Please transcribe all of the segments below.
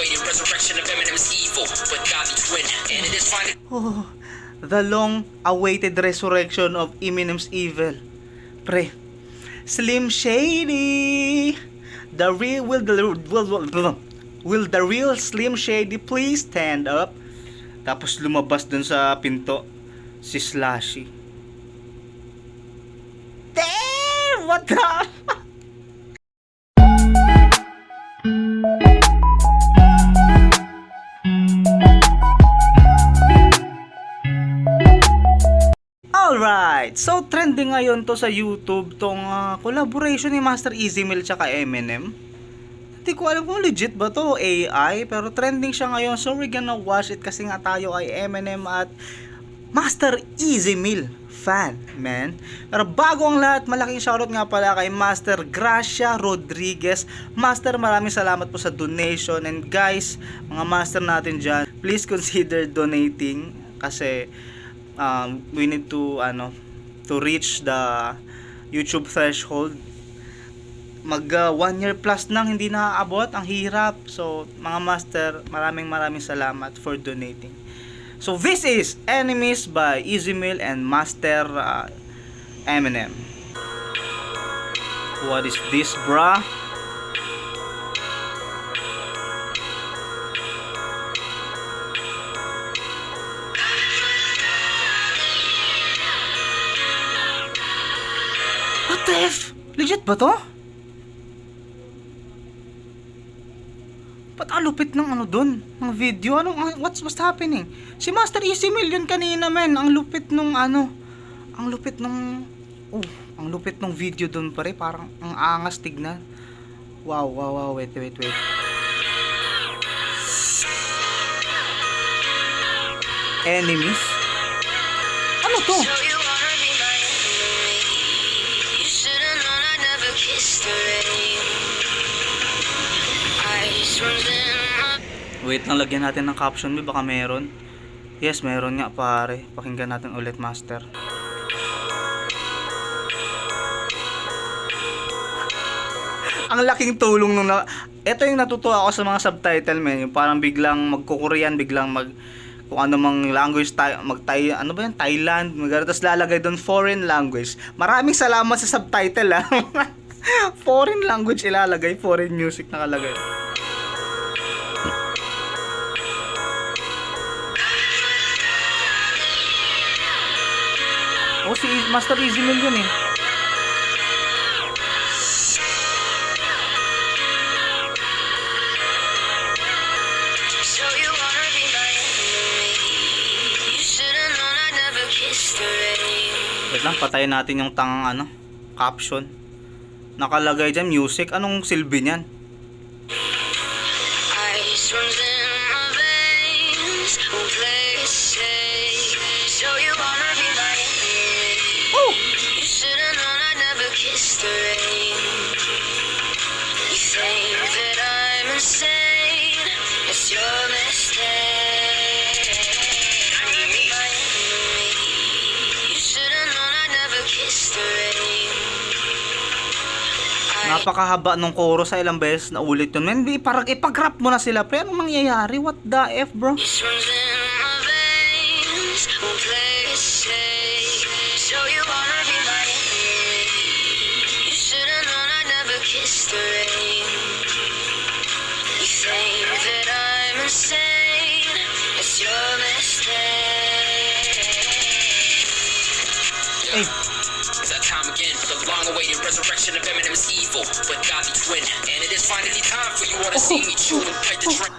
long-awaited resurrection of Eminem's evil, but God be twin, and it is finally. Oh, the long-awaited resurrection of Eminem's evil. Pre, Slim Shady, will the real Slim Shady please stand up? Tapos lumabas dun sa pinto si Slashy. Damn, what the? Alright, so trending ngayon to sa YouTube tong collaboration ni Master Eazy-Mill tsaka Eminem. Hindi ko alam kung legit ba to AI, pero trending siya ngayon, so we're gonna watch it kasi nga tayo ay Eminem at Master Eazy-Mill fan, man. Pero bago ang lahat, malaking shoutout nga pala kay Master Gracia Rodriguez. Master, maraming salamat po sa donation, and guys, mga master natin dyan, please consider donating kasi we need to reach the YouTube threshold. Mag 1 year plus nang hindi naaabot, ang hirap. So mga master, maraming salamat for donating. So this is Enemies by Eazy-Mill and Master Eminem. What is this, bruh? What the F? Legit ba to? Ba't ang lupit ng dun? Ng video? What's happening? Si Master Eazy-Mill yun kanina, men. Ang lupit nung ang lupit nung ang lupit nung video dun pare. Parang ang angas tignan. Wow. Wait. Enemies? Ano to? Wait lang, lagyan natin ng caption, baka meron. Yes, meron nga pare. Pakinggan natin ulit, Master. Ang laking tulong nung ito yung natutuwa ako sa mga subtitle, men. Yung parang biglang magko-Korean, biglang kung ano mang language Thailand, tapos lalagay doon foreign language. Maraming salamat sa subtitle, ha. Foreign language ilalagay, foreign music nakalagay. Oh, si Master Eazy-Mill yun eh. Wait lang, patayin natin yung tangang caption. Nakalagay dyan, music. Anong silbi niyan? Napakahaba nung chorus, sa ilang beses na ulit yun. Men, ipag-rap mo na sila, pre. Anong mangyayari? What the F, bro? Hey. Long-awaited resurrection of Eminem's evil, but God be twin, and it is finally time for you all to see me chew and bite the drink.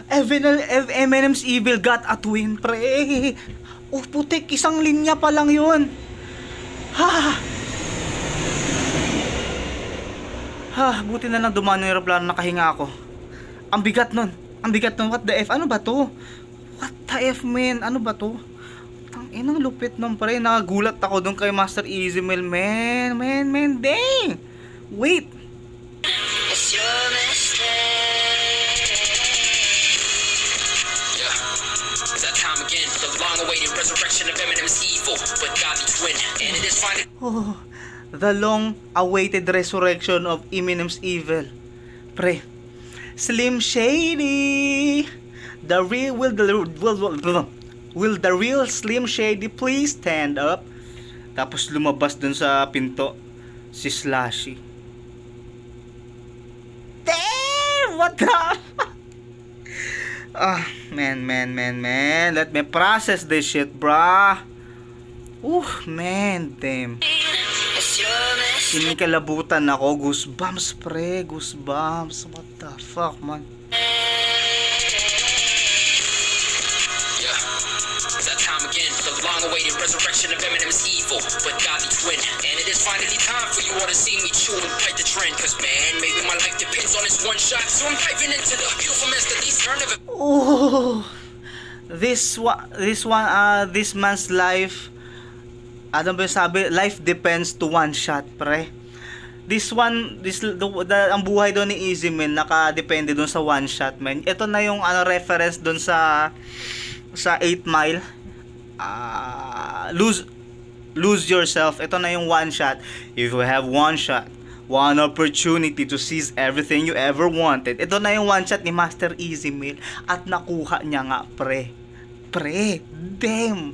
Eminem's evil got a twin, pre. Oh, putik, isang linya pa lang yun. Buti na lang dumaan yung aeroplano, nakahinga ako. Ang bigat nun. What the F? Ano ba to? What the F, man? Ano ba to? Inang lupit nung pare, nakagulat ako dun kay Master Eazy-Mill, man, dang! Wait! It's your mistake. Yeah, it's that time again, the long-awaited resurrection of Eminem's evil, but God be twin, and it is finally. Oh, the long-awaited resurrection of Eminem's evil. Pre, Slim Shady. Will the real Slim Shady please stand up? Tapos lumabas dun sa pinto si Slashy. Damn! What the? Man. Let me process this shit, brah. Man, damn. Kinikalabutan ako. Goosebumps, pre. Goosebumps. What the fuck, man? The long-awaited resurrection of Eminem's evil, but Gotti twin. And it is finally time for you all to see me chew and fight the trend. Cause man, maybe my life depends on this one shot. So I'm diving into the beautiful mess that these turn of it. This man's life, ano ba yung sabi? Life depends to one shot, pre. Ang buhay doon ni Easy Man, nakadepende doon sa one shot, man. Ito na yung reference doon sa 8 Mile. Lose yourself. Ito na yung one shot. If you have one shot, one opportunity to seize everything you ever wanted. Ito na yung one shot ni Master Easy Meal. At nakuha niya nga, pre. Damn.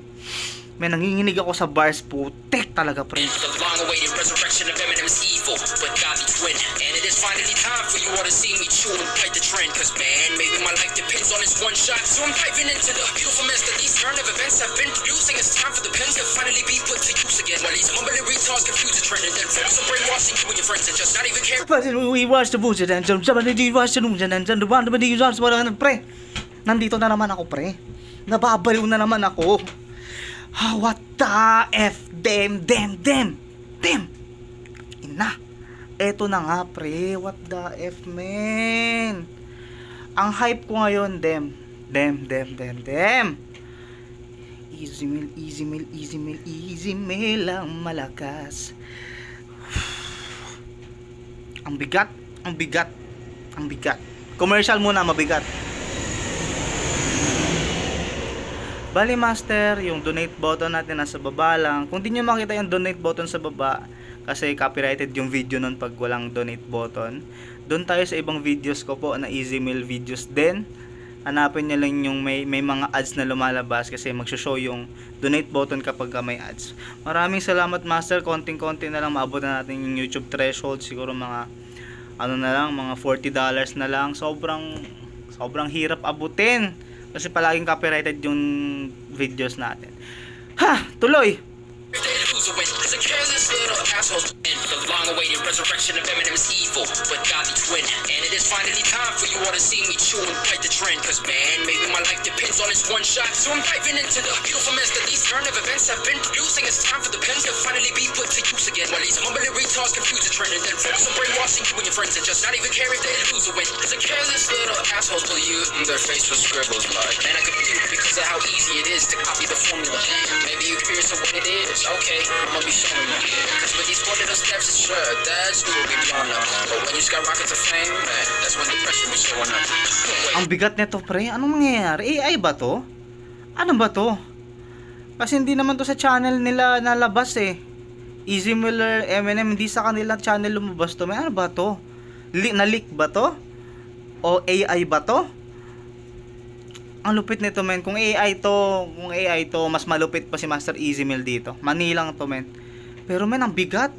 May nanginginig ako sa bars, putek talaga, pre. The long-awaited resurrection of Eminem's evil, but Gotti twin. And it is finally time for you all to see me chew and fight the trend. Cause man, maybe my life depends on this one shot. So I'm diving into the beautiful mess that these turn of events have been producing. It's time for the pen to finally be put to use again. While these mumbling retards confuse the trend and then focus on brainwashing you and your friends and just not even care. We watch the bullshit and pre. Nandito na naman ako, pre. Nababaliw na naman ako. What the F? Damn. Ina. Eto na nga, pre. What the F, man? Ang hype ko ngayon, damn. Easy meal ang malakas. Ang bigat. Commercial muna, mabigat. Bali, Master, yung donate button natin nasa baba lang. Kung di nyo makita yung donate button sa baba, kasi copyrighted yung video nun pag walang donate button, doon tayo sa ibang videos ko po na Easy Meal videos din. Hanapin nyo lang yung may mga ads na lumalabas kasi magsho-show yung donate button kapag may ads. Maraming salamat, Master. Konting-konti na lang maabot na natin yung YouTube threshold. Siguro mga mga $40 na lang. Sobrang hirap abutin. Kasi palaging copyrighted yung videos natin. Tuloy! It's a careless little asshole. The long-awaited resurrection of Eminem's evil, but Gotti twin. And it is finally time for you all to see me chew and fight the trend. Cause man, maybe my life depends on this one shot. So I'm diving into the beautiful mess that these turn of events have been producing. It's time for the pen to finally be put to use again. While these mumbling retards confuse the trend and then focus on brainwashing you and your friends and just not even care if they lose or win. It's a careless little assholes will use their face with scribbles like. And I could do it because of how easy it is to copy the formula. Maybe you're curious of what it is. Okay, I'ma be showing you. Cause with these 4 little steps, it's sure that's who will be blown up. But when you skyrocket to fame, man, that's when the pressure be showing up. Ang bigat nito, pre. Anong mangyayari? AI ba to? Ano ba to? Kasi hindi naman to sa channel nila nalabas eh. Easy Miller, Eminem, hindi sa kanilang channel lumabas to. May ano ba to? Na-leak ba to? O AI ba to? Ang lupit nito, men. Kung AI to, mas malupit pa si Master Easy Meal dito. Manilang to, men. Pero men, ang bigat,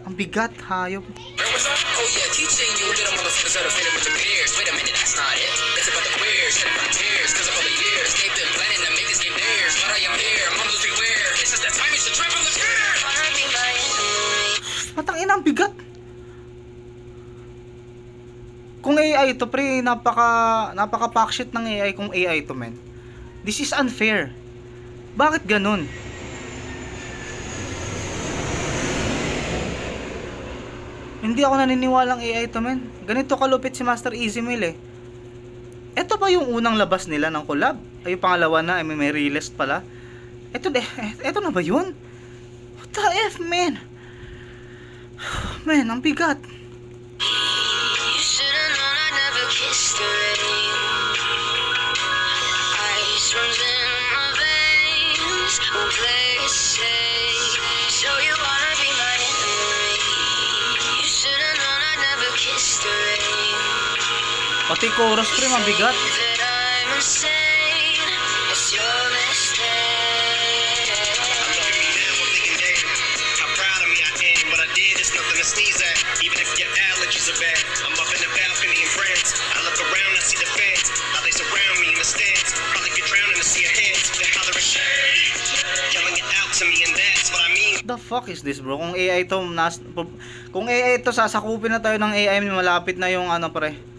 hayop. Oh yeah, teaching you little motherfuckers how to fit in with your peers. Wait a minute, that's not it. It's about the queers, set my tears, cause of all the years they've been planning to make this game theirs. But I am here, I'm humble beware. This is the time you should trip on the stairs. Matangin, ang bigat. Kung AI to, pre, napaka packshit ng AI kung AI to, men. This is unfair. Bakit ganun? Hindi ako naniniwalang AI to, men. Ganito kalupit si Master Easy Meal eh. Ito ba yung unang labas nila ng collab? Ay, yung pangalawa na, may release pala. Ito na ba yun? What the F, man? Man, ang bigat. Pati chorus pre, mabigat. that I'm insane. It's your mistake. I'm looking me now, I'm thinking, damn, how proud of me I am. What I did is nothing to sneeze at, even if your allergies are bad. I'm up in the balcony in France. I look around, I see the fans, how they surround me in the stands. Probably could drown in the sea of hands. They're hollering shade, yelling it out to me, and that's what I mean. The fuck is this bro? Kung AI to, kung AI to, sasakupin na tayo ng AI, malapit na yung ano pre.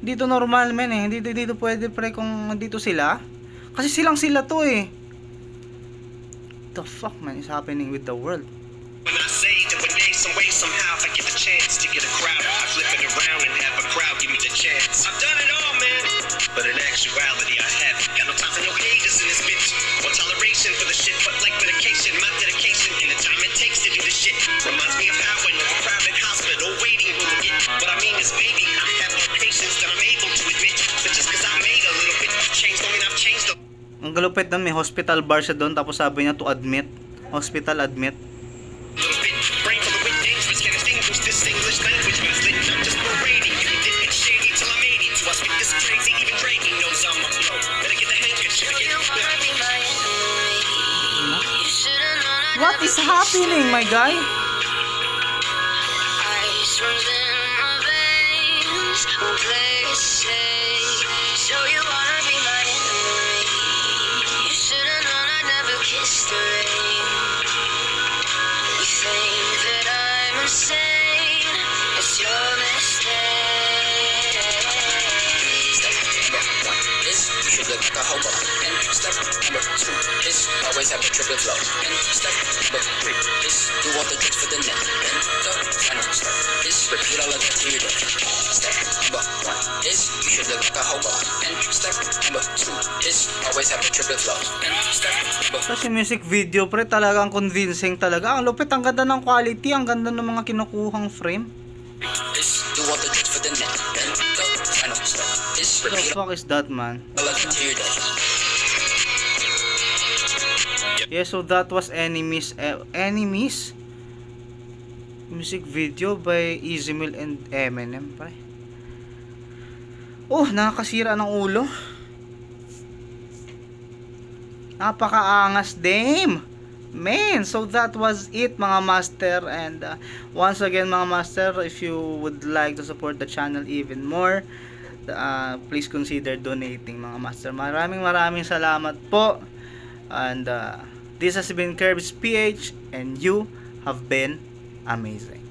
Dito normal men eh, hindi dito pwede pre kung dito sila. Kasi silang sila to eh. The fuck man is happening with the world? When I say that one day, some way, somehow, if I get the chance to get a crowd, I flip it around and have a crowd give me the chance. I've done it all, man, but in actuality, I haven't. Got no time for no haters in this bitch. Or toleration for the shit, but like medication, my dedication and the time it takes to do the shit reminds me of how in a crowded hospital waiting room to get. What I mean is, baby, I have more patience than I'm able to admit. But just cause I made a little bit of change, don't mean I've changed the Ang galupit na may hospital bar siya doon, tapos sabi niya to admit. Hospital admit. little bit. Brain full of wit names, which can distinguish this English language. But it's lit, I'm just parading. You did it shady till I'm 82. I spit this crazy, even Drake knows I'm a flow. Better get the handkerchief So and you get wanna be my enemy. You should've known I'd What never is kiss happening, my guy? Ice runs in my veins. Won't play it safe. So you wanna be my enemy. You should've known I'd never kiss the rain. You think that I'm insane. It's your mistake. Step number one, this you should look like a hobo. And step number two, this always have a triple flow. And step number three, this do all the tricks for the net. And the final step, this repeat all of that till you're dead. Step number one, this you should look like a hobo. And step number two, this always have a triple flow. And step number Kasi music video pre, talagang convincing talaga. Ang lupit, ang ganda ng quality, ang ganda ng mga kinukuhang frame. this do all the tricks for the net. And the final step, this What the repeat fuck is that man? all of that till you're dead. Yeah, so that was Enemies. Enemies? Music video by Easymill and Eminem, pre. Oh, nakakasira ng ulo. Napakaangas, damn. Man, so that was it mga master. And once again mga master, if you would like to support the channel even more, please consider donating mga master. Maraming salamat po. And this has been Kirby's PH, and you have been amazing.